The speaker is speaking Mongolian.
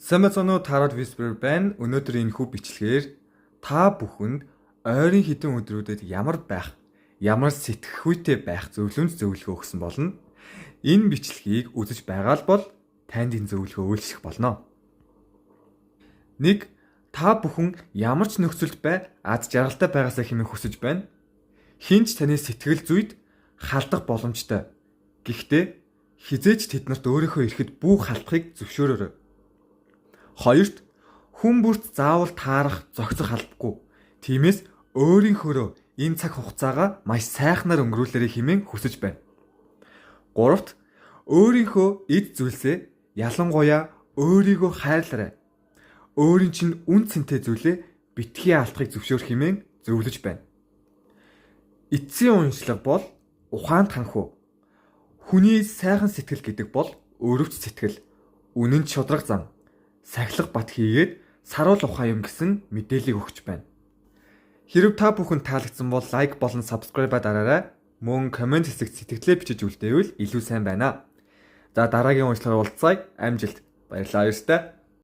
Самацоно Tarot Whisperer байна. Өнөөдөр энэ хүү бичлэгээр та бүхэнд ойрын хэдэн өдрүүдэд ямар байх, ямар сэтгэхүйтэй байх зөвлөмж зөвлөгөө өгсөн болно. Энэ бичлэгийг үзэж байгаа л бол танд энэ зөвлөгөө үйлчлэх болно. 1. Та бүхэн ямар ч нөхцөлд аз жаргалтай байгаасаа хэмээн хүсэж байна. Хинч таны сэтгэл зүйд халдах боломжтой. Гэхдээ хизээч тэднэрт өөрийнхөө ирэхэд бүх халдахыг зөвшөөрөөрэй. 2. Хүн бүрт заавал таарах, зохицох албагүй. Тиймээс өөрийнхөөрөө энэ цаг хугацаагаа маш сайхнаар өнгөрүүлээрэй хэмээн хүсэж байна. 3. Өөрийнхөө эд зүйлсээ ялангуяа өөрийгөө хайрлаарай. Өөрийн чинь үн цэнтэй зүйлээ битгий алдахыг зөвшөөрөх хэмээн зөвлөж байна. Эцсийн уншлага бол ухаанд ханху. Хүний сайхан сэтгэл гэдэг бол өрөвч сэтгэл, үнэн шударга зан, сахилах бат хийгээд саруул ухаан юм гэсэн мэдээллийг өгч байна. Хэрв та бүхэнд таалагдсан бол лайк болон subscribe дараарай. Мөн комент хэсэгт сэтгэлдээ бичиж үлдээвэл илүү сайн байна. За дараагийн уншлагаар уулзъя. Амжилт. Баярлалаа ёстой.